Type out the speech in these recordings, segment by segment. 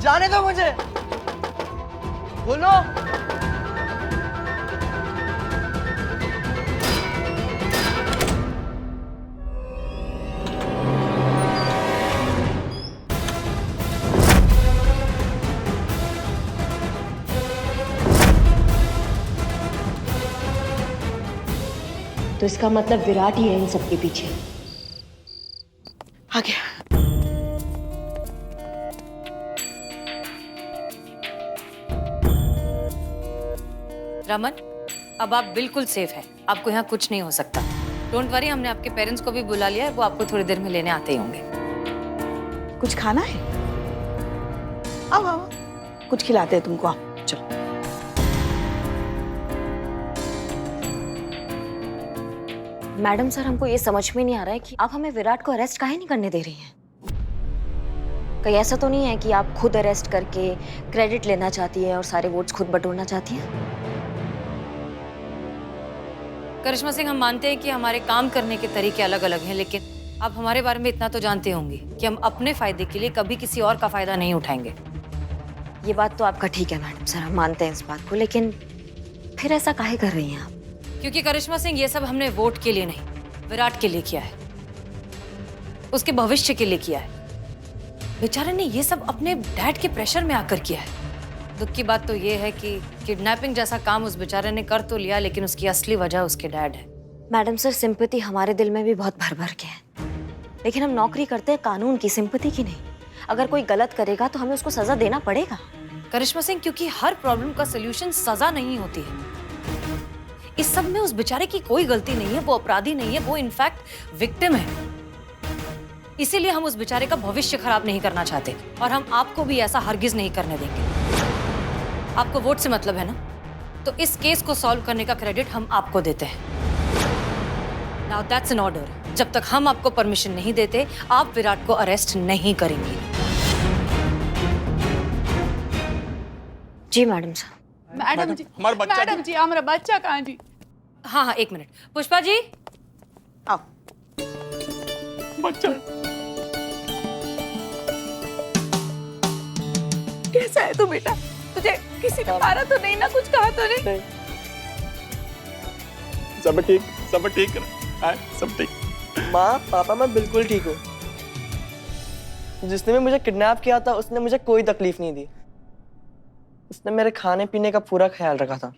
जाने दो मुझे। बोलो। तो इसका मतलब विराट ही है इन सबके पीछे। आ गया। रमन, अब आप बिल्कुल सेफ हैं। आपको यहाँ कुछ नहीं हो सकता। डोंट वरी, हमने आपके पेरेंट्स को भी बुला लिया है, वो आपको थोड़ी देर में लेने आते ही होंगे। कुछ खाना है? आओ आओ, कुछ खिलाते हैं तुमको। आओ चलो। मैडम सर, हमको ये समझ में नहीं आ रहा है कि आप हमें विराट को अरेस्ट काहे नहीं करने दे रही हैं। कहीं ऐसा तो नहीं है कि आप खुद अरेस्ट करके क्रेडिट लेना चाहती है और सारे वोट्स खुद बटोरना चाहती हैं? करिश्मा सिंह, हम मानते हैं कि हमारे काम करने के तरीके अलग अलग हैं, लेकिन आप हमारे बारे में इतना तो जानते होंगे कि हम अपने फायदे के लिए कभी किसी और का फायदा नहीं उठाएंगे। ये बात तो आपका ठीक है मैडम सर, हम मानते हैं इस बात को, लेकिन फिर ऐसा काहे कर रही हैं आप? क्योंकि करिश्मा सिंह, ये सब हमने वोट के लिए नहीं, विराट के लिए किया है, उसके भविष्य के लिए किया है। बेचारे ने ये सब अपने डैड के प्रेशर में आकर किया है। दुख की बात तो ये है कि किडनैपिंग जैसा काम उस बेचारे ने कर तो लिया, लेकिन उसकी असली वजह उसके डैड है। मैडम सर, सिंपैथी हमारे दिल में भी बहुत भर भर के है, लेकिन हम नौकरी करते हैं कानून की, सिंपैथी की नहीं। अगर कोई गलत करेगा तो हमें उसको सजा देना पड़ेगा। करिश्मा सिंह, क्योंकि हर प्रॉब्लम का सलूशन सजा नहीं होती है। इस सब में उस बेचारे की कोई गलती नहीं है, वो अपराधी नहीं है, वो इनफैक्ट विक्टिम है। इसीलिए हम उस बेचारे का भविष्य खराब नहीं करना चाहते, और हम आपको भी ऐसा हरगिज नहीं करने देंगे। आपको वोट से मतलब है ना, तो इस केस को सॉल्व करने का क्रेडिट हम आपको देते हैं। Now that's an order. जब तक हम आपको परमिशन नहीं देते, आप विराट को अरेस्ट नहीं करेंगे। जी मैडम सर। मैडम जी, हमारा बच्चा मैडम जी, हमारा बच्चा कहाँ जी? हाँ हाँ, एक मिनट। पुष्पा जी, आओ। बच्चा कैसा है तू बेटा? तुझे किसी ने मारा तो नहीं ना, कुछ कहा तो नहीं? सब ठीक, सब ठीक है, सब ठीक। माँ पापा, मैं बिल्कुल ठीक हूँ। जिसने भी मुझे किडनैप किया था उसने मुझे कोई तकलीफ नहीं दी। उसने मेरे खाने पीने का पूरा ख्याल रखा था।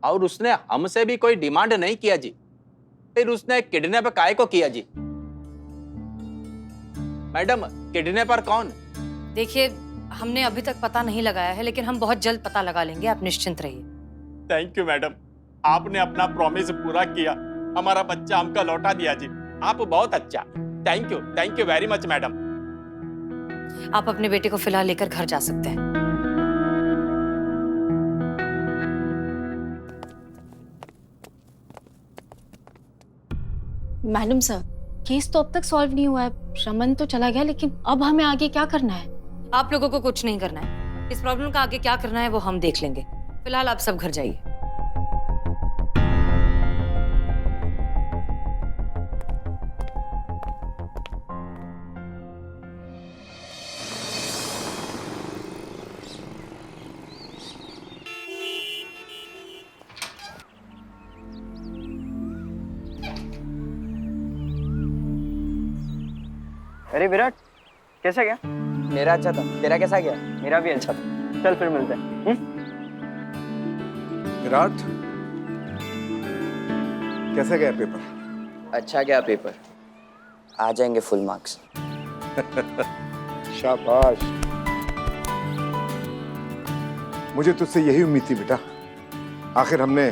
और उसने हमसे भी कोई डिमांड नहीं किया जी। फिर उसने किडनैप काहे को किया जी? मैडम, किडनैपर कौन? देखिए, हमने अभी तक पता नहीं लगाया है, लेकिन हम बहुत जल्द पता लगा लेंगे, आप निश्चिंत रहिए। थैंक यू मैडम, आपने अपना प्रॉमिस पूरा किया, हमारा बच्चा हमको लौटा दिया जी। आप बहुत अच्छा। Thank you very much madam. आप अपने बेटे को फिलहाल लेकर घर जा सकते हैं। मैडम सर, केस तो अब तक सॉल्व नहीं हुआ है। रमन तो चला गया, लेकिन अब हमें आगे क्या करना है? आप लोगों को कुछ नहीं करना है। इस प्रॉब्लम का आगे क्या करना है वो हम देख लेंगे। फिलहाल आप सब घर जाइए। अरे विराट, कैसा गया? मेरा अच्छा था, तेरा कैसा गया? मेरा भी अच्छा था। चल फिर मिलते हैं। विराट, कैसा गया पेपर? अच्छा गया पेपर, आ जाएंगे फुल मार्क्स। शाबाश, मुझे तुझसे यही उम्मीद थी बेटा। आखिर हमने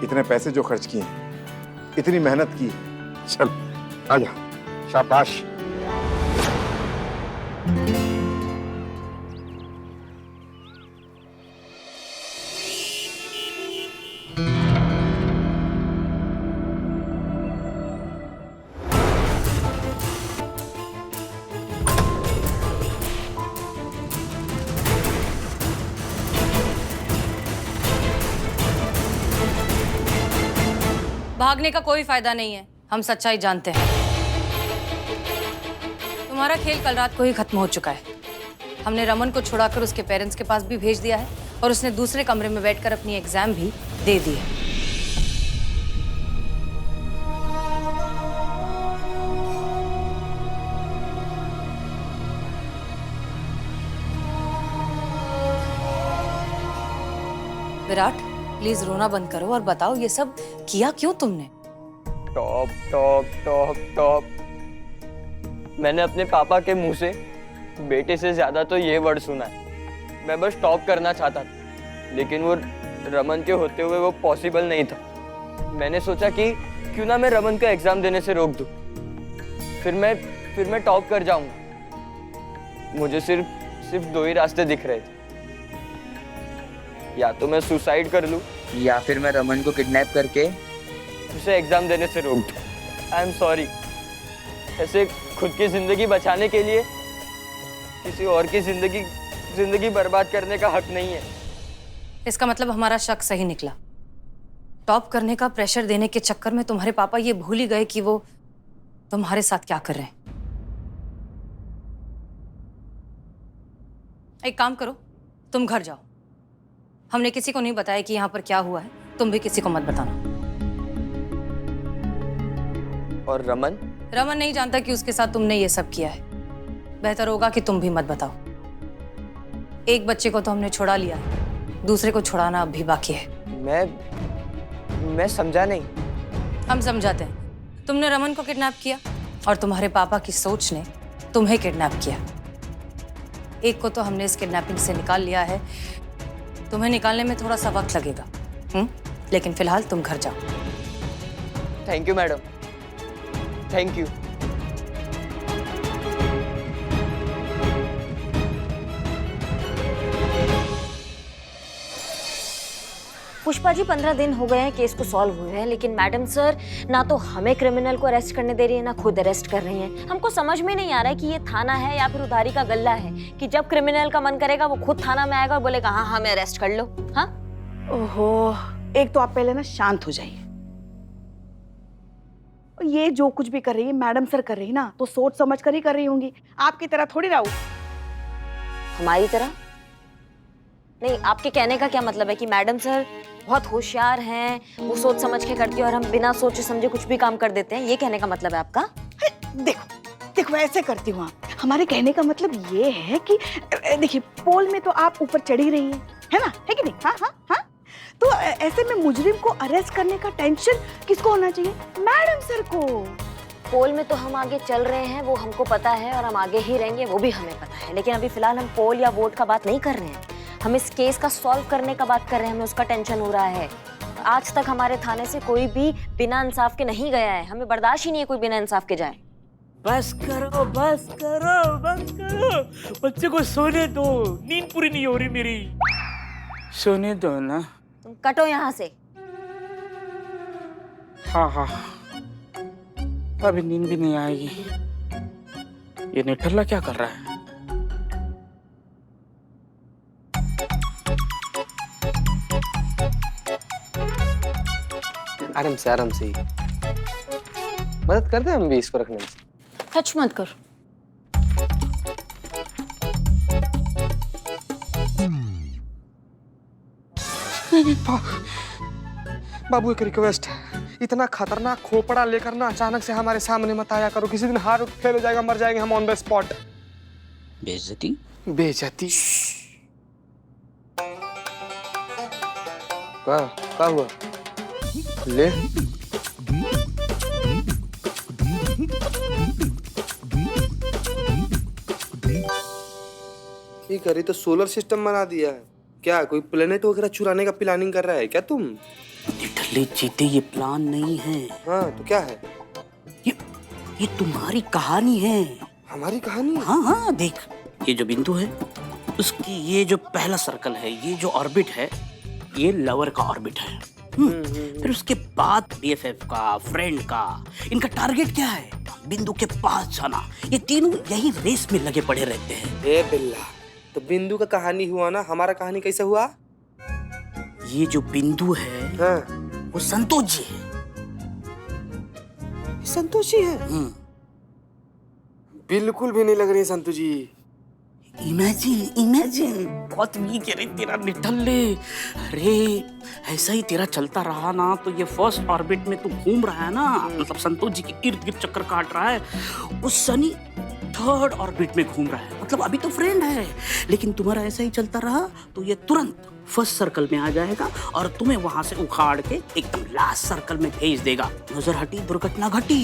इतने पैसे जो खर्च किए, इतनी मेहनत की। चल आजा, शाबाश। भागने का कोई फायदा नहीं है, हम सच्चाई जानते हैं। तुम्हारा खेल कल रात को ही खत्म हो चुका है। हमने रमन को छुड़ाकर उसके पेरेंट्स के पास भी भेज दिया है और उसने दूसरे कमरे में बैठकर अपनी एग्जाम भी दे दी है। विराट, प्लीज रोना बंद करो और बताओ ये सब किया क्यों तुमने? Top top top top. मैंने अपने पापा के मुंह से बेटे से ज्यादा तो ये वर्ड सुना है। मैं बस टॉप करना चाहता था, लेकिन वो रमन के होते हुए वो पॉसिबल नहीं था। मैंने सोचा कि क्यों ना मैं रमन का एग्जाम देने से रोक दूं, फिर मैं टॉप कर जाऊंगा। मुझे सिर्फ दो ही रास्ते दिख रहे थे, या तो मैं सुसाइड कर लूं या फिर मैं रमन को किडनैप करके उसे एग्जाम देने से रोक दूं। I am sorry. ऐसे खुद की जिंदगी बचाने के लिए किसी और की जिंदगी बर्बाद करने का हक नहीं है। इसका मतलब हमारा शक सही निकला। टॉप करने का प्रेशर देने के चक्कर में तुम्हारे पापा ये भूल ही गए कि वो तुम्हारे साथ क्या कर रहे हैं। एक काम करो, तुम घर जाओ। हमने किसी को नहीं बताया कि यहाँ पर क्या हुआ है, तुम भी किसी को मत बताना। और रमन नहीं जानता कि उसके साथ तुमने ये सब किया है। बेहतर होगा कि तुम भी मत बताओ। एक बच्चे को तो हमने छुड़ा लिया है, दूसरे को छुड़ाना अब भी बाकी है। मैं समझा नहीं। हम समझाते हैं। तुमने रमन को किडनैप किया और तुम्हारे पापा की सोच ने तुम्हें किडनैप किया। एक को तो हमने इस किडनैपिंग से निकाल लिया है, तुम्हें निकालने में थोड़ा सा वक्त लगेगा। लेकिन फिलहाल तुम घर जाओ। Thank you madam, thank you. Pushpa ji 15 दिन हो गए हैं केस को सॉल्व हुए हैं, लेकिन मैडम सर ना तो हमें क्रिमिनल को अरेस्ट करने दे रही है, ना खुद अरेस्ट कर रही हैं। हमको समझ में नहीं आ रहा है कि ये थाना है या फिर उधारी का गल्ला है, कि जब क्रिमिनल का मन करेगा वो खुद थाना में आएगा और बोलेगा हाँ हमें अरेस्ट कर लो। हाँ ओहो, एक तो आप पहले ना शांत हो जाइए। ये जो कुछ भी कर रही है मैडम सर कर रही है ना, तो सोच समझ कर ही कर रही होंगी, आपकी तरह थोड़ी रहूं। हमारी तरह नहीं। आपके कहने का क्या मतलब है कि मैडम सर बहुत होशियार हैं, वो सोच समझ के करती है और हम बिना सोचे समझे कुछ भी काम कर देते हैं, ये कहने का मतलब है आपका? देखो ऐसे करती हूँ आप। हमारे कहने का मतलब ये है कि देखिए पोल में तो आप ऊपर चढ़ी रही है ना, है कि नहीं? हाँ हाँ हाँ। तो ऐसे में मुजरिम को अरेस्ट करने का टेंशन किसको होना चाहिए? मैडम सर को। पोल में तो हम आगे चल रहे हैं, वो हमको पता है, और हम आगे ही रहेंगे वो भी हमें पता है। लेकिन अभी फिलहाल हम पोल या वोट का बात नहीं कर रहे हैं, हम इस केस का सॉल्व करने का बात कर रहे हैं। हमें उसका टेंशन हो रहा है। आज तक हमारे थाने से कोई भी बिना इंसाफ के नहीं गया है, हमें बर्दाश्त ही नहीं है कोई बिना इंसाफ के जाए। बस करो बस करो बस करो, बच्चे को सोने दो, नींद पूरी नहीं हो रही मेरी। सोने दो ना। तुम कटो यहाँ से। हाँ हाँ, अभी नींद भी नहीं आएगी। ये निठल्ला क्या कर रहा है? आराम से ही मदद करते हैं हम भी इसको रखने में। टच मत कर। बाबू एक रिक्वेस्ट है, इतना खतरनाक खोपड़ा लेकर ना अचानक से हमारे सामने मत आया करो। किसी दिन हार्ट फेल हो जाएगा, मर जाएंगे हम ऑन द स्पॉट। बेइज्जती बेइज्जती क्या हुआ? ले ठीक है, तो सोलर सिस्टम बना दिया है क्या? कोई प्लेनेट वगैरह चुराने का प्लानिंग कर रहा है क्या तुम? निठल्ले चीते, ये प्लान नहीं है। हाँ तो क्या है? ये तुम्हारी कहानी है। हमारी कहानी? हाँ हाँ, देख ये जो बिंदु है उसकी ये जो पहला सर्कल है, ये जो ऑर्बिट है, ये लवर का ऑर्बिट है। फिर उसके बाद BFF का, फ्रेंड का, इनका टारगेट क्या है? बिंदु के पास जाना। ये तीनों यही रेस में लगे पड़े रहते हैं। ए बिल्ला, तो बिंदु का कहानी हुआ ना, हमारा कहानी कैसे हुआ? ये जो बिंदु है हाँ, वो संतोष जी है। संतोष जी है? बिल्कुल भी नहीं लग रही संतोष जी। इमेजिन बहुत वीक है रे तेरा निठल्ले। अरे ऐसा ही तेरा चलता रहा ना तो ये फर्स्ट ऑर्बिट में तू घूम रहा है ना, मतलब संतोष जी के इर्द गिर्द चक्कर काट रहा है, उस सनी थर्ड ऑर्बिट में घूम रहा है। मतलब अभी तो फ्रेंड है, लेकिन तुम्हारा ऐसा ही चलता रहा तो ये तुरंत फर्स्ट सर्कल में आ जाएगा और तुम्हें वहां से उखाड़ के एकदम लास्ट सर्कल में भेज देगा। नजर हटी दुर्घटना घटी।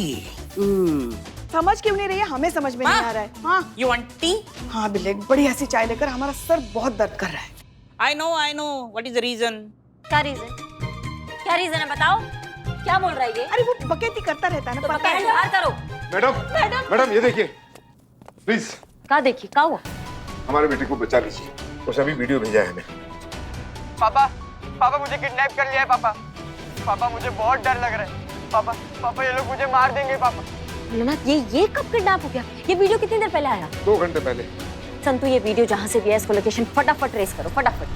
समझ क्यों नहीं रही है? हमें समझ में नहीं आ रहा है। हाँ यू वांट टी? हाँ बिल्ले, एक बढ़िया सी चाय लेकर, हमारा सर बहुत दर्द कर रहा है। I know what is the reason? क्या रीजन? क्या रीजन है बताओ? क्या बोल रहा है ये? अरे वो बकैती करता रहता है ना, तो पता है। बाहर करो। मैडम ये देखिए प्लीज। क्या देखिए? क्या हुआ? हमारे बेटे को बचा लीजिए, उसने अभी वीडियो भेजा है हमें। पापा मुझे किडनैप कर लिया है पापा मुझे बहुत डर लग रहा है पापा ये लोग मुझे मार देंगे पापा। भोलेनाथ, ये कब किडनैप हो गया? ये वीडियो कितनी देर पहले आया? 2 घंटे पहले। संतु, ये वीडियो जहां से भी है इसको लोकेशन फटाफट ट्रेस करो, फटाफट।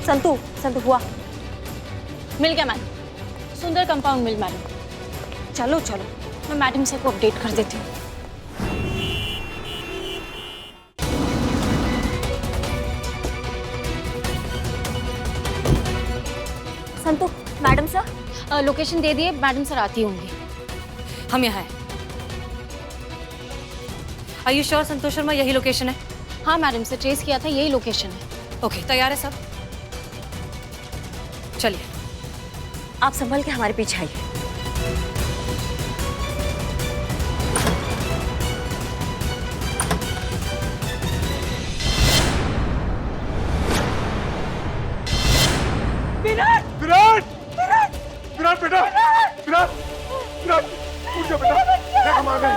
संतु हुआ? मिल गया मैडम, सुंदर कंपाउंड मिल मैडम। चलो मैं मैडम से को अपडेट कर देती हूँ। संतु, मैडम सर लोकेशन दे दिए, मैडम सर आती होंगी। हम यहाँ हैं। Are you sure Santosh Sharma यही लोकेशन है? हाँ मैडम से ट्रेस किया था, यही लोकेशन है। ओके, तैयार है सब? चलिए। आप संभल के हमारे पीछे आइए। विराट बेटा, विराट उठ जा बेटा, देख हम आ गए।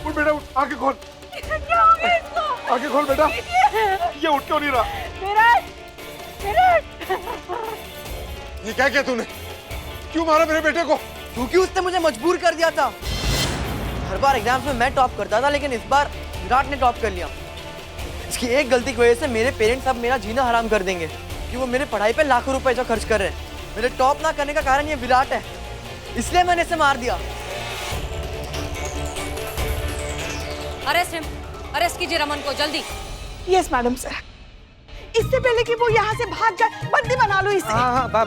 उठ बेटा, उठ, आंखें खोल। क्या हो गया इसको? आंखें खोल बेटा। ये उठ क्यों नहीं रहा? विराट ये क्या किया तूने? क्यों मारा मेरे बेटे को? क्योंकि उसने मुझे मजबूर कर दिया था। हर बार एग्जाम्स में मैं टॉप करता था, लेकिन इस बार विराट ने टॉप कर लिया। इसकी एक गलती की वजह से मेरे पेरेंट्स अब मेरा जीना हराम कर देंगे, कि वो मेरे पढ़ाई पे लाखों रुपए जो खर्च कर रहे हैं। मेरे टॉप ना करने का कारण ये विराट है, इसलिए मैंने इसे मार दिया। अरेस्ट कीजिए रमन को, जल्दी। Yes madam sir. इससे पहले कि वो यहाँ से भाग जाए, बंदी बना लो इसे। हाँ बस।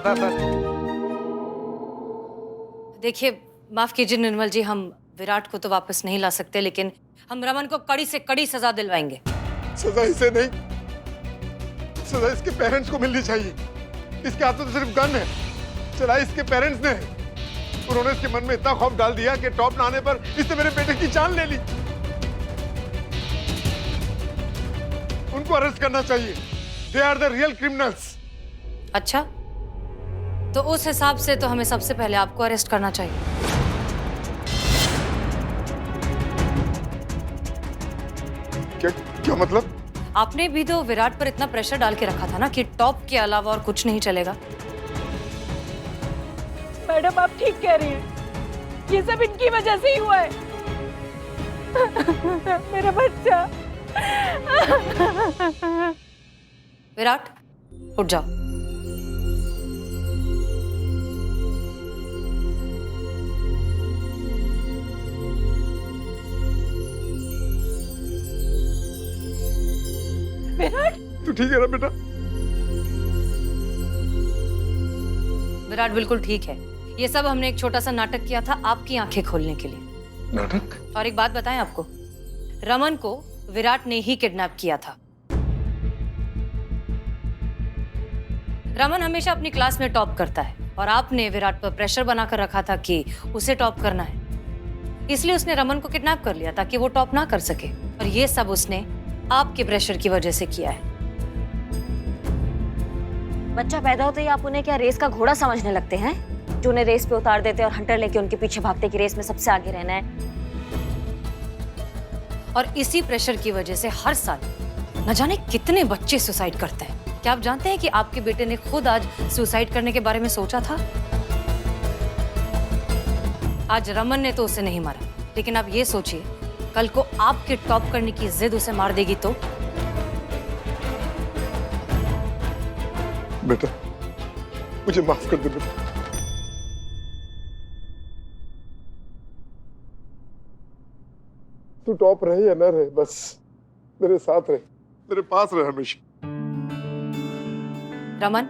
देखिए, माफ कीजिए निर्मल जी, हम विराट को तो वापस नहीं ला सकते, लेकिन हम रमन को कड़ी से कड़ी सजा दिलवाएंगे। सजा इसे नहीं, सजा इसके पेरेंट्स को मिलनी चाहिए। इसके हाथ में तो सिर्फ गन है, चला इसके पेरेंट्स ने। उन्होंने इसके मन में इतना खौफ डाल दिया कि टॉप ना आने पर इसने मेरे बेटे की जान ले ली। उनको अरेस्ट करना चाहिए। They are the real criminals. अच्छा, तो उस हिसाब से तो हमें सबसे पहले आपको अरेस्ट करना चाहिए। क्या मतलब? आपने भी तो विराट पर इतना प्रेशर डाल के रखा था ना कि टॉप के अलावा और कुछ नहीं चलेगा। मैडम आप ठीक कह रही हैं, ये सब इनकी वजह से ही हुआ है। मेरा बच्चा। विराट, उठ जाओ। विराट, तू ठीक है ना बेटा? विराट बिल्कुल ठीक है। ये सब हमने एक छोटा सा नाटक किया था आपकी आंखें खोलने के लिए। नाटक? और एक बात बताएं आपको, रमन को विराट ने ही किडनैप किया था। रमन हमेशा अपनी क्लास में टॉप करता है और आपने विराट पर प्रेशर बनाकर रखा था कि उसे टॉप करना है, इसलिए उसने रमन को किडनैप कर लिया ताकि वो टॉप ना कर सके। और ये सब उसने आपके प्रेशर की वजह से किया है। बच्चा पैदा होते ही आप उन्हें क्या रेस का घोड़ा समझने लगते हैं, जो उन्हें रेस पे उतार देते और हंटर लेके उनके पीछे भागते कि रेस में सबसे आगे रहना है। और इसी प्रेशर की वजह से हर साल न जाने कितने बच्चे सुसाइड करते हैं। क्या आप जानते हैं कि आपके बेटे ने खुद आज सुसाइड करने के बारे में सोचा था? आज रमन ने तो उसे नहीं मारा, लेकिन आप ये सोचिए, कल को आपके टॉप करने की जिद उसे मार देगी तो? बेटा, मुझे माफ कर दे बेटा। तू टॉप रहे या ना रहे, बस मेरे साथ रहे, मेरे पास रहे हमेशा। रमन,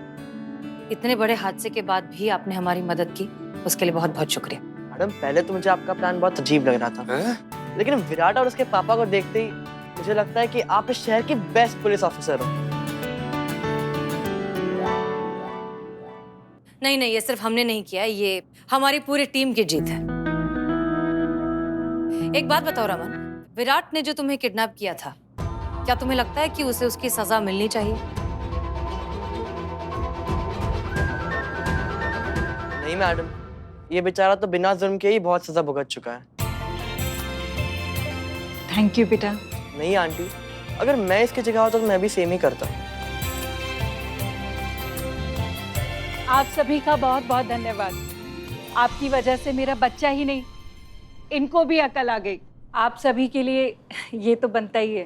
इतने बड़े हादसे के बाद भी आपने हमारी मदद की, उसके लिए बहुत बहुत शुक्रिया। मैडम पहले तो मुझे आपका प्लान बहुत अजीब लग रहा था, लेकिन विराट और उसके पापा को देखते ही मुझे लगता है कि आप इस शहर के बेस्ट पुलिस ऑफिसर हो। नहीं नहीं, ये सिर्फ हमने नहीं किया, ये हमारी पूरी टीम की जीत है। एक बात बताओ रमन, विराट ने जो तुम्हें किडनैप किया था, क्या तुम्हें लगता है कि उसे उसकी सजा मिलनी चाहिए? नहीं मैडम, ये बेचारा तो बिना जुर्म के ही बहुत सजा भुगत चुका है। थैंक यू बेटा। नहीं आंटी, अगर मैं इसकी जगह होता तो मैं भी सेम ही करता। आप सभी का बहुत बहुत धन्यवाद। आपकी वजह से मेरा बच्चा ही नहीं, इनको भी अकल आ गई। आप सभी के लिए ये तो बनता ही है।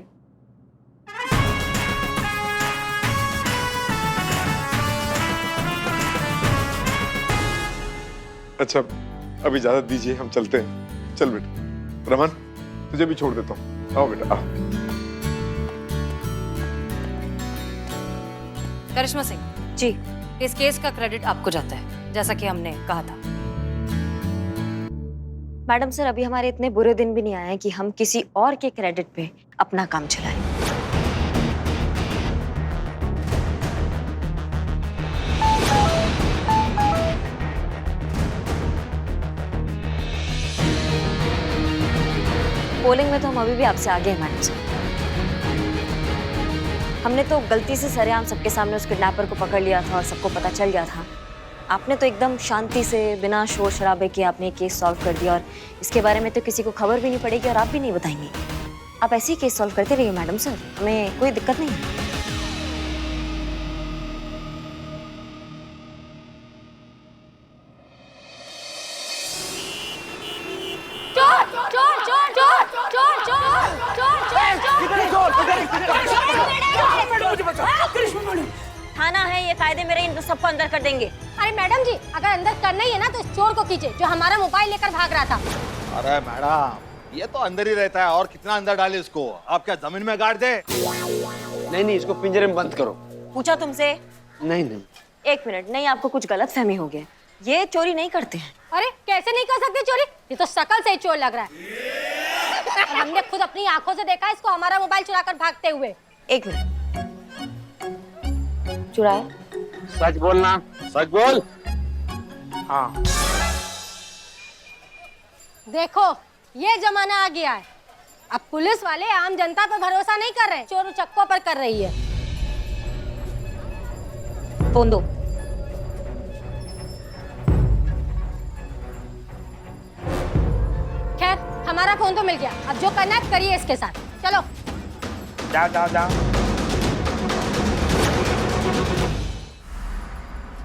अच्छा अब इजाजत दीजिए, हम चलते हैं। चल बेटा। रमन तुझे भी छोड़ देता हूँ, आओ बेटा आओ। करिश्मा सिंह जी। इस केस का क्रेडिट आपको जाता है, जैसा कि हमने कहा था। मैडम सर, अभी हमारे इतने बुरे दिन भी नहीं आए हैं कि हम किसी और के क्रेडिट पे अपना काम चलाएं। पोलिंग में तो हम अभी भी आपसे आगे हैं मैडम सर। हमने तो गलती से सरेआम सबके सामने उस किडनैपर को पकड़ लिया था और सबको पता चल गया था। आपने तो एकदम शांति से बिना शोर शराबे के आपने केस सॉल्व कर दिया और इसके बारे में तो किसी को खबर भी नहीं पड़ेगी और आप भी नहीं बताएंगे। आप ऐसे ही केस सॉल्व करते रहिए मैडम सर, हमें कोई दिक्कत नहीं है। थाना है ये, कायदे मेरे इन सबको अंदर कर देंगे। अरे मैडम जी, अगर अंदर करना ही है ना तो इस चोर को कीजिए जो हमारा मोबाइल लेकर भाग रहा था। अरे मैडम, ये तो अंदर ही रहता है, और कितना अंदर डाले इसको? आप क्या जमीन में गाड़ दे? नहीं नहीं, इसको पिंजरे में बंद करो। पूछा तुमसे? नहीं नहीं। एक मिनट, नहीं आपको कुछ गलत फहमी हो गया, ये चोरी नहीं करते हैं। अरे कैसे नहीं कर सकते चोरी? ये तो शकल से ही चोर लग रहा है। और हमने खुद अपनी आंखों से देखा इसको हमारा मोबाइल चुराकर भागते हुए। एक मिनट, चुराया? सच बोलना, सच बोल। हाँ। देखो ये जमाना आ गया है, अब पुलिस वाले आम जनता पर भरोसा नहीं कर रहे, चोर उचक्कों पर कर रही है। फोन दो। खैर हमारा फोन तो मिल गया, अब जो करना है करिए इसके साथ। चलो जाओ जाओ जाओ।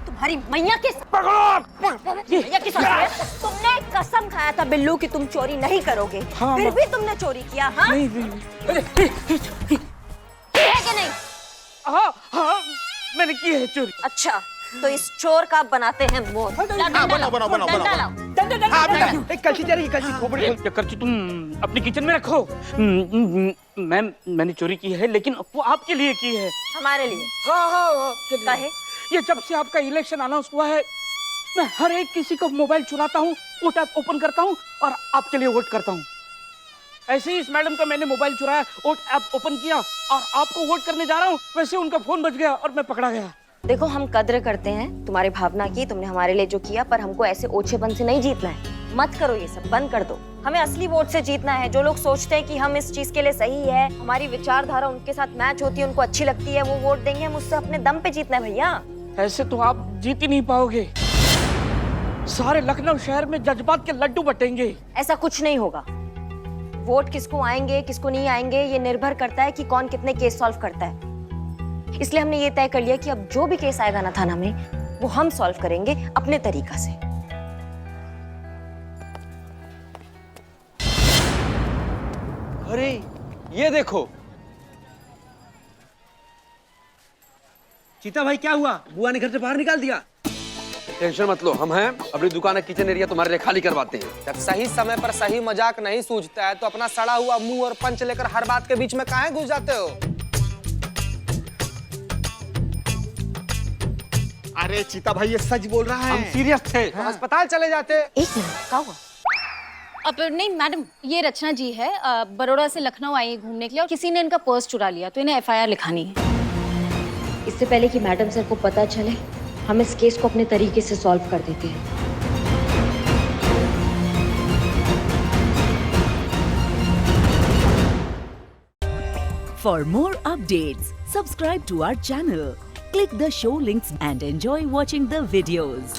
तुम्हारी मैया के मैया की तुमने कसम खाया था बिल्लू कि तुम चोरी नहीं करोगे, फिर भी तुमने चोरी किया। हाँ नहीं की है कि नहीं? हाँ हाँ मैंने की है चोरी। अच्छा तो इस चोर का बनाते हैं मोर। कलची चलेगी, कलची खोपड़ी। ये करची तुम अपनी किचन में रखो। मैम मैंने चोरी की है, लेकिन वो आपके लिए की है। हमारे लिए? हाँ हाँ काहे? ये जब से आपका इलेक्शन अनाउंस हुआ है, मैं हर एक किसी को मोबाइल चुराता हूँ, वोट ऐप ओपन करता हूँ और आपके लिए वोट करता हूँ। ऐसे ही इस मैडम का मैंने मोबाइल चुराया, वोट ऐप ओपन किया और आपको वोट करने जा रहा हूँ, वैसे उनका फोन बज गया और मैं पकड़ा गया। देखो हम कद्र करते हैं तुम्हारी भावना की, तुमने हमारे लिए जो किया, पर हमको ऐसे ओछेपन से नहीं जीतना है। मत करो ये सब, बंद कर दो। हमें असली वोट से जीतना है। जो लोग सोचते हैं कि हम इस चीज के लिए सही है, हमारी विचारधारा उनके साथ मैच होती है, उनको अच्छी लगती है, वो वोट देंगे। हम उससे अपने दम पे जीतना है भैया। ऐसे तो आप जीत ही नहीं पाओगे, सारे लखनऊ शहर में जज्बात के लड्डू बटेंगे। ऐसा कुछ नहीं होगा। वोट किसको आएंगे किसको नहीं आएंगे ये निर्भर करता है कि कौन कितने केस सॉल्व करता है। इसलिए हमने ये तय कर लिया कि अब जो भी केस आएगा ना थाना में, वो हम सॉल्व करेंगे अपने तरीका से। अरे ये देखो। चीता भाई क्या हुआ? बुआ ने घर से बाहर निकाल दिया? टेंशन मत लो, हम हैं अपनी दुकान है किचन एरिया तुम्हारे लिए खाली करवाते हैं। जब सही समय पर सही मजाक नहीं सूझता है तो अपना सड़ा हुआ मुंह और पंच लेकर हर बात के बीच में काहे घुस जाते हो? अरे चीता भाई ये सच बोल रहा है। हम सीरियस थे तो अस्पताल चले जाते। एक मिनट, क्या हुआ? अब नहीं मैडम, ये रचना जी है, बड़ौदा से लखनऊ आई है घूमने के लिए और किसी ने इनका पर्स चुरा लिया तो इन्हें FIR लिखानी है। इससे पहले कि मैडम सर को पता चले, हम इस केस को अपने तरीके से सॉल्व कर देते हैं। For more updates, subscribe to our channel, click the show links and enjoy watching the videos.